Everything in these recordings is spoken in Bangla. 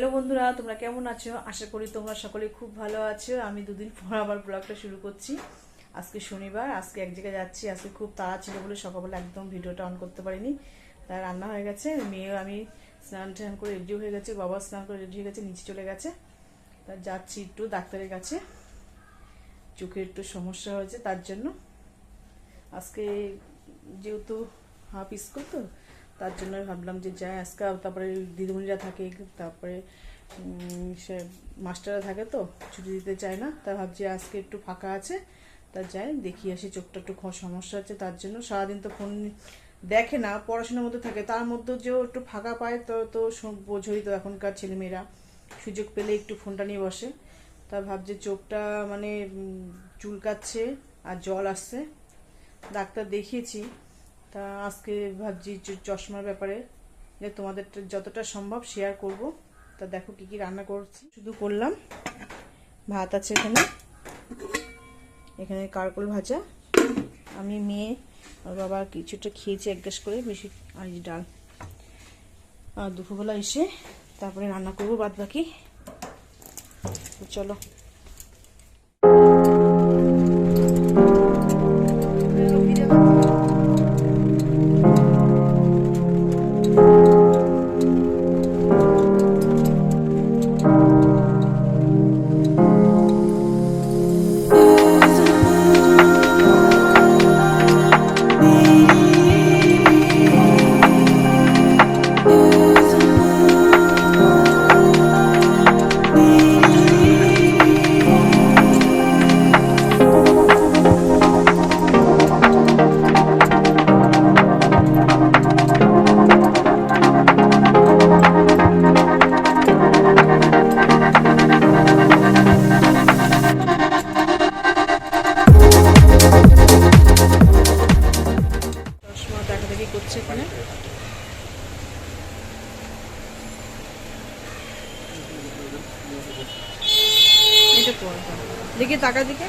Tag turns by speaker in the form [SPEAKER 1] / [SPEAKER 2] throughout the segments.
[SPEAKER 1] হ্যালো বন্ধুরা, তোমরা কেমন আছো? আশা করি তোমরা সকলে খুব ভালো আছো। আমি দুদিন পর আবার ব্লগটা শুরু করছি। আজকে শনিবার, আজকে এক জায়গায় যাচ্ছি। আজকে খুব তাড়া ছিল বলে সকালবেলা একদম ভিডিওটা অন করতে পারিনি। তাই রান্না হয়ে গেছে, মেয়ে আমি স্নান টান করে রেডি হয়ে গেছে, বাবা স্নান করে রেডি হয়ে গেছে, নিচে চলে গেছে। তা যাচ্ছি একটু ডাক্তারের কাছে, চোখের একটু সমস্যা হয়েছে তার জন্য। আজকে যেহেতু হাফ স্কুল তো তার জন্য ভাবলাম যে যাই আজকে। তারপরে দিদিমণিরা থাকে, তারপরে সে মাস্টাররা থাকে, তো ছুটি দিতে চায় না। তা ভাবছি আজকে একটু ফাঁকা আছে, তা যাই দেখি আসি। চোখটা একটু সমস্যা হচ্ছে তার জন্য। সারাদিন তো ফোন দেখে না, পড়াশোনার মধ্যে থাকে, তার মধ্যে যেও একটু ফাঁকা পায় তো বোঝই তো এখনকার ছেলেমেয়েরা সুযোগ পেলে একটু ফোনটা নিয়ে বসে। তা ভাবছি চোখটা মানে চুলকাচ্ছে আর জল আসছে। ডাক্তার দেখিয়েছি। তা আজকে ভাবছি চশমার ব্যাপারে যে তোমাদের যতটা সম্ভব শেয়ার করব। তা দেখো কি কি রান্না করছি। শুধু করলাম ভাত আছে, এখানে কারকল ভাজা, আমি মেয়ে আর বাবা কিছুটা খেয়েছি এক গ্লাস করে বেশি, আর এই ডাল। আর দুপুরবেলা এসে তারপরে রান্না করবো বাদ বাকি। চলো। দেখি টাকা দিকে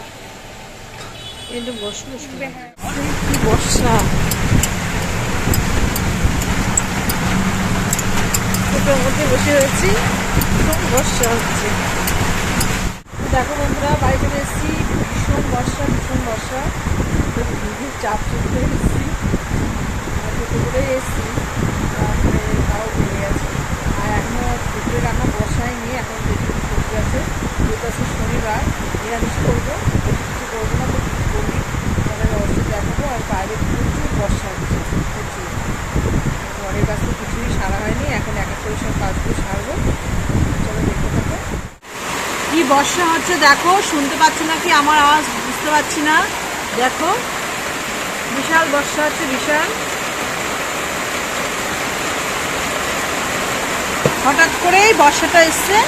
[SPEAKER 1] এটা বসলো কি বর্ষা, ছোটোর মধ্যে বসে রয়েছি, খুব বর্ষা হচ্ছে। দেখো বন্ধুরা, বাড়ি চলে এসেছি। ভীষণ বর্ষা, ভীষণ বর্ষা, চাপ চলতে এসেছি, ছোটো করে এসেছি, তারপরে তাও ভেঙে গেছে। আর এখনও দুপুরে রান্না বসাই নিয়ে, এখন দেখি সবজি আছে, যেহেতু আছে শনিবার, নিরামিষ করবো, বেশি কিছু করবো না। তো কিছু করি তাদের অবশ্যই দেখাবো। আর বাইরে প্রচুর বর্ষা হচ্ছে, প্রচুর। ঘরের কাছে কিছুই সারা হয়নি, এখন এক এক করে সব কাজগুলো সারবো। চলো দেখতে থাকো কি বর্ষা হচ্ছে। দেখো, শুনতে পাচ্ছি না কি আমার আওয়াজ, বুঝতে পারছি না। দেখো বিশাল বর্ষা হচ্ছে, বিশাল। হঠাৎ করেই বর্ষাটা এসছে।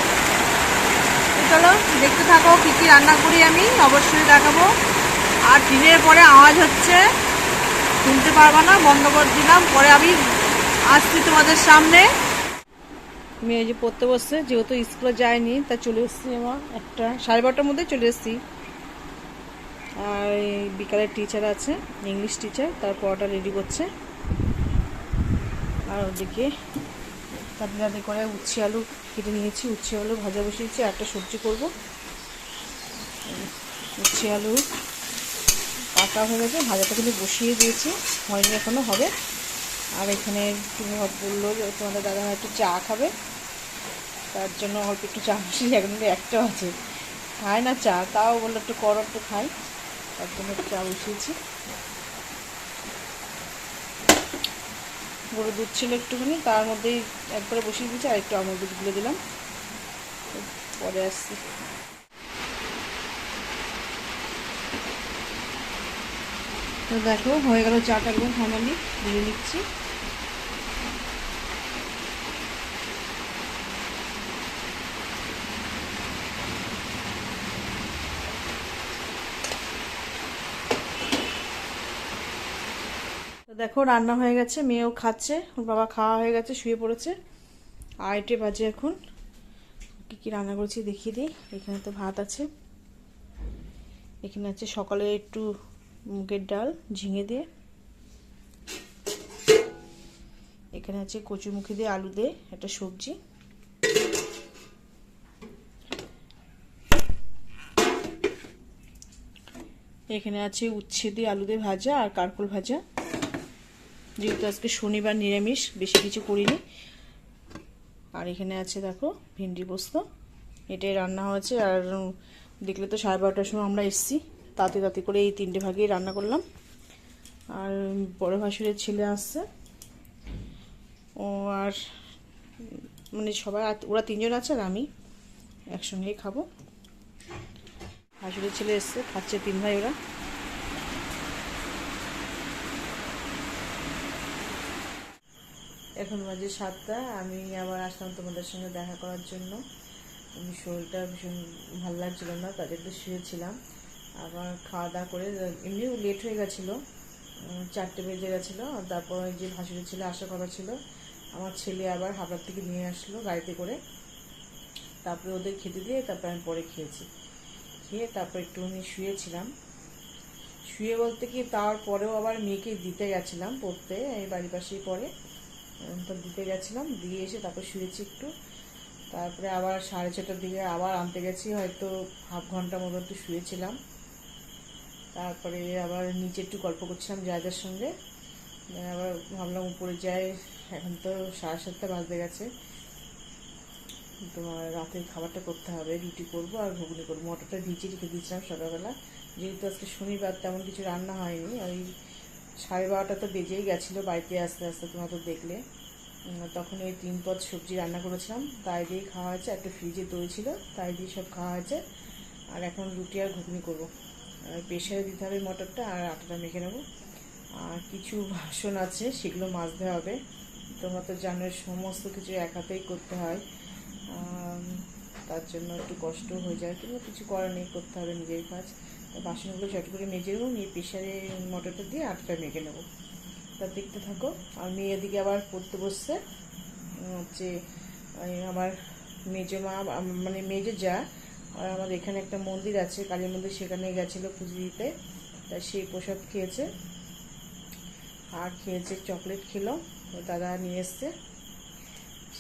[SPEAKER 1] চলো দেখতে থাকো কি কি রান্না করি আমি, অবশ্যই দেখাবো। আর দিনের পরে আওয়াজ হচ্ছে, শুনতে পারবো না, বন্ধ করে দিলাম, পরে আমি আসছি তোমাদের সামনে। মেয়ে যে পড়তে বসছে, যেহেতু স্কুলে যায়নি তা চলে এসেছি, আমার 12:30টার মধ্যে চলে এসেছি। আর বিকালের টিচার আছে, ইংলিশ টিচার, তার পড়াটা রেডি করছে। আর ওদিকে তাড়াতাড়ি করে উচ্ছে আলু কেটে নিয়েছি, উচ্ছে আলু ভাজা বসিয়েছি, আর একটা সবজি করবো। উচ্ছে আলু কাটা হয়ে গেছে, ভাজাটা কিন্তু বসিয়ে দিয়েছি, হয়নি এখনো, হবে। আর এখানে বললো যে তোমাদের দাদা একটু চা খাবে, তার জন্য অল্প একটু চা বসিয়েছি। এখন কিন্তু একটা আছে, খায় না চা, তাও বললো একটু করো, একটু খাই, তার জন্য একটু চা বসিয়েছি। গরু দুধ ছিল একটুখানি, তার মধ্যেই একবারে বসিয়ে দিয়েছি, আর একটু আমুল দুধ গুলে দিলাম, পরে আসছি। তো দেখো হয়ে গেল চাটা, একদম ফাইনালি দিয়ে নিচ্ছি। তো দেখো রান্না হয়ে গেছে, মেয়েও খাচ্ছে, ওর বাবা খাওয়া হয়ে গেছে, শুয়ে পড়েছে। 2:30 বাজে এখন। কী কী রান্না করেছি দেখিয়ে দিই। এখানে তো ভাত আছে, এখানে আছে সকালে একটু মুগের ডাল ঝিঙে দিয়ে, এখানে আছে কচুরমুখী দিয়ে আলু দিয়ে একটা সবজি, এখানে আছে উচ্ছে দিয়ে আলু দিয়ে ভাজা আর কারকোল ভাজা, যেহেতু আজকে শনিবার নিরামিষ, বেশি কিছু করিনি। আর এখানে আছে দেখো ভেন্ডি পোস্ত, এটাই রান্না হয়েছে। আর দেখলে তো 12:30টার সময় আমরা এসেছি, তাতে তাতে করে এই 3টে ভাগেই রান্না করলাম। আর বড় ভাসুরের ছেলে আসছে, ও আর মানে সবাই, ওরা 3জন আছে আর আমি একসঙ্গেই খাবো। ভাসুরের ছেলে এসছে, খাচ্ছে 3 ভাই ওরা। এখন বাজে 7টা, আমি আবার আসলাম তোমাদের সঙ্গে দেখা করার জন্য। আমি শরীরটা ভীষণ ভালো লাগছিল না, তাদের একটু শুয়েছিলাম। আবার খাওয়া দাওয়া করে এমনিও লেট হয়ে গেছিলো, 4টে বেজে গেছিলো। আর তারপর যে ভাসুরের ছেলে আসার কথা ছিল, আমার ছেলে আবার হাবড়ার থেকে নিয়ে আসলো গাড়িতে করে। তারপরে ওদের খেতে দিয়ে তারপরে আমি পরে খেয়েছি, খেয়ে তারপর একটুখানি শুয়েছিলাম। শুয়ে বলতে কি, তারপরেও আবার মেয়েকে দিতে গেছিলাম পড়তে, এই বাড়ির পাশেই পড়ে, তো দিতে গেছিলাম, দিয়ে এসে তারপর শুয়েছি একটু। তারপরে আবার 6:30টার দিকে আবার আনতে গেছি, হয়তো হাফ ঘন্টা মতো একটু শুয়েছিলাম। তারপরে আবার নিচে একটু গল্প করছিলাম যাদের সঙ্গে, আবার ভাবলাম উপরে যাই। এখন তো 7:30 বাজতে গেছে, তোমার রাতের খাবারটা করতে হবে, রুটি করবো আর ঘুগনি করবো। মটরটা ভিজিয়ে রেখে দিয়েছিলাম সকালবেলা, যেহেতু আজকে শনিবার তেমন কিছু রান্না হয়নি। ওই 12:30 তো বেজেই গেছিলো বাড়িতে আসতে আসতে, তোমরা তো দেখলে। তখন ওই 3 পদ সবজি রান্না করেছিলাম, তাই দিয়েই খাওয়া হয়েছে। একটা ফ্রিজে দই ছিল, তাই দিয়ে সব খাওয়া হয়েছে। আর এখন রুটি আর ঘুগনি করবো। আর প্রেশারে দিতে হবে মটরটা, আর আটাটা মেখে নেবো। আর কিছু বাসন আছে, সেগুলো মাজতে হবে। তোমরা তো জানো সমস্ত কিছু এক হাতেই করতে হয়, তার জন্য একটু কষ্ট হয়ে যায়, কিন্তু কিছু করার নেই, করতে হবে নিজের কাজ। বাসনগুলো চট করে মেজে নেবো, নিয়ে প্রেশারে মটরটা দিয়ে আটাটা মেখে নেবো। তা দেখতে থাকো। আর মেয়ে এদিকে আবার পড়তে বসছে, হচ্ছে আমার মেজো মা, মানে মেজো যা, আর আমাদের এখানে একটা মন্দির আছে, কালী মন্দির, সেখানে গেছিলো পুজো দিতে, তাই সেই প্রসাদ খেয়েছে। আর খেয়েছে চকলেট, খেলো, দাদা নিয়ে এসছে,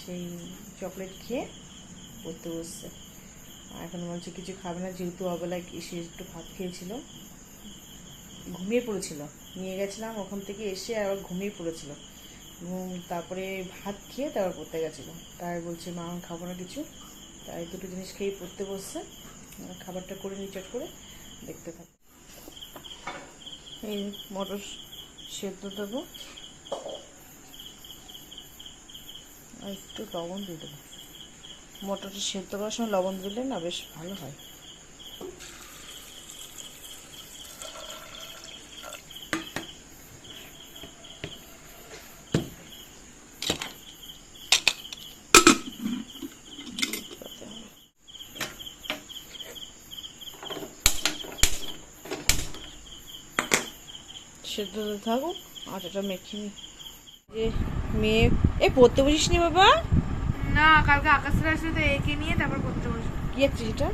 [SPEAKER 1] সেই চকলেট খেয়ে পড়তে বসছে। এখন বলছে কিছু খাবে না, যেহেতু অবেলায় এসে একটু ভাত খেয়েছিল, ঘুমিয়ে পড়েছিল। নিয়ে গেছিলাম ওখান থেকে এসে আবার ঘুমিয়ে পড়েছিল, তারপরে ভাত খেয়ে তারপর পড়তে গেছিলো। তাই বলছে মা আমি খাবো না কিছু, তাই দুটো জিনিস খেয়ে পড়তে বসছে। খাবারটা করে নিই চট করে, দেখতে থাকো। এই মটর সেদ্ধ দেবো, আর একটু লবণ দিয়ে দেবো। মটরটা সেদ্ধ করার সময় লবণ দিলে না বেশ ভালো হয়। সেদ্ধ থাকুক, আটাটা মেখে নি। যে মেয়ে এই পড়তে বসিস নি বাবা?
[SPEAKER 2] না, কালকে আকাশের আসলে তো এঁকে নিয়ে তারপর পড়তে বসবো।
[SPEAKER 1] কি আঁকছিস এটা?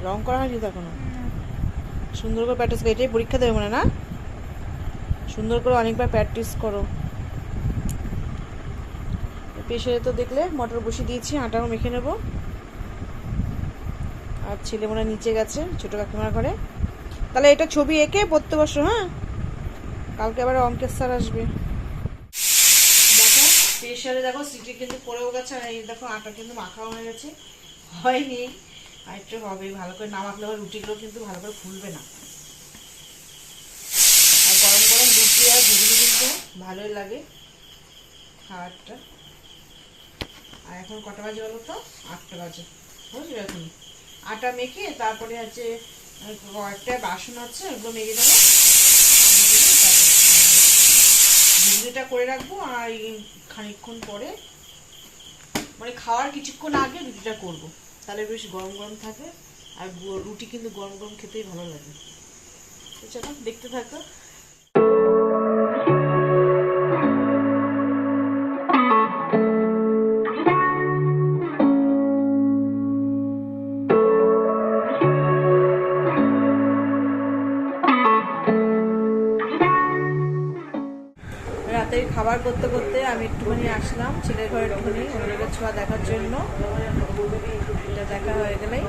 [SPEAKER 1] রং করা হয়নি তো এখনো? সুন্দর করে প্র্যাকটিস করো, এটাই পরীক্ষা দেবে মনে না? সুন্দর করে অনেকবার প্র্যাকটিস করো। প্রেশারে তো দেখলে মটর বসিয়ে দিয়েছি, আটাও মেখে নেবো। আর ছেলে মনে নিচে গেছে ছোটো কাকিমার ঘরে। তাহলে এটা ছবি এঁকে পড়তে বসো, হ্যাঁ? কালকে আবার অঙ্কের স্যার আসবে। দেখো প্রেশারে দেখো সিটি কিন্তু পড়েও গেছে, আর এই দেখো আটা কিন্তু মাখাও হয়ে গেছে, হয়নি, আর একটু হবে। ভালো করে না মাখলে আবার রুটিগুলো কিন্তু ভালো করে ফুলবে না। আর গরম গরম রুটি আর ঘুগনি কিন্তু ভালোই লাগে খাবারটা। আর এখন কটা বাজে বলো তো? 8টা বাজে, বুঝলি? এখন আটা মেখে তারপরে হচ্ছে কয়েকটা বাসন আছে, ওগুলো মেখে দেবো, ঘুগনিটা করে রাখবো। আর খানিকক্ষণ পরে, মানে খাওয়ার কিছুক্ষণ আগে রুটিটা করবো, তাহলে বেশ গরম গরম থাকে। আর রুটি কিন্তু গরম গরম খেতেই ভালো লাগে। চলো দেখতে থাকো। খাবার করতে করতে আমি একটুখানি আসলাম ছেলের ঘরে একটুখানি ওনাদের ছোঁয়া দেখার জন্য। এটা দেখা হয়ে গেলেই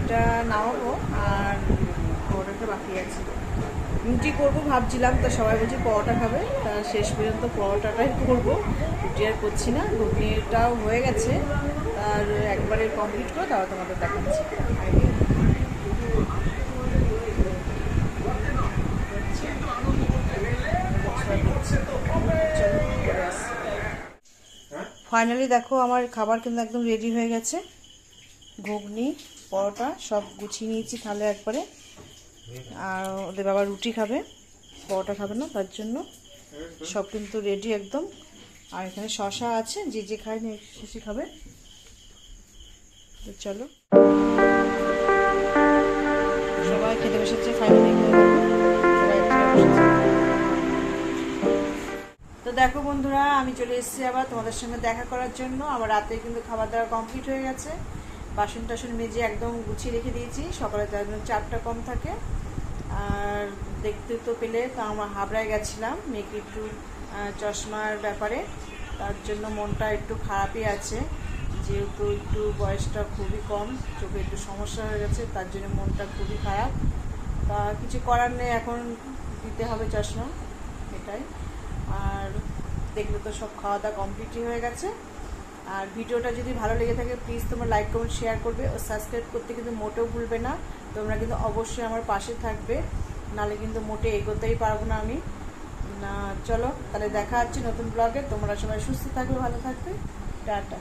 [SPEAKER 1] এটা নামাবো আর পরোটাটা বাকি আছে। রুটি করবো ভাবছিলাম, তা সবাই বলছি পরোটা খাবে, তা শেষ পর্যন্ত পরোটাটাই করবো, রুটি আর করছি না। ঘুগনিটাও হয়ে গেছে, তার একবারে কমপ্লিট করে তারপর তোমাদের দেখাচ্ছি। ফাইনালি দেখো আমার খাবার কিন্তু একদম রেডি হয়ে গেছে। ঘুগনি পরোটা সব গুছিয়ে নিয়েছি তাহলে একবারে। আর ওদের বাবা রুটি খাবে, পরোটা খাবে না, তার জন্য সব কিন্তু রেডি একদম। আর এখানে শশা আছে, যে যে খায় না শেষে খাবে। তো চলো সবাই খেতে বসেছে ফাইনালি। তো দেখো বন্ধুরা, আমি চলে এসেছি আবার তোমাদের সঙ্গে দেখা করার জন্য। আমার রাতে কিন্তু খাবার দাওয়া কমপ্লিট হয়ে গেছে। বাসন টাসন মেজে একদম গুছিয়ে রেখে দিয়েছি, সকালে তার জন্য চাপটা কম থাকে। আর দেখতে তো পেলে তো আমার হাবড়ায় গেছিলাম মেয়েকে একটু চশমার ব্যাপারে, তার জন্য মনটা একটু খারাপই আছে, যেহেতু একটু বয়সটা খুবই কম, চোখে একটু সমস্যা হয়ে গেছে, তার জন্য মনটা খুবই খারাপ। তা কিছু করার নেই, এখন দিতে হবে চশমা, এটাই। আর দেখলে তো সব খাওয়া দাওয়া কমপ্লিটই হয়ে গেছে। আর ভিডিওটা যদি ভালো লেগে থাকে প্লিজ তোমরা লাইক কমেন্ট শেয়ার করবে ও সাবস্ক্রাইব করতে কিন্তু মোটেও ভুলবে না। তোমরা কিন্তু অবশ্যই আমার পাশে থাকবে, নাহলে কিন্তু মোটে এগোতেই পারবো না আমি। না চলো তাহলে দেখা হচ্ছে নতুন ব্লগে। তোমরা সবাই সুস্থ থাকবে, ভালো থাকবে, টাটা।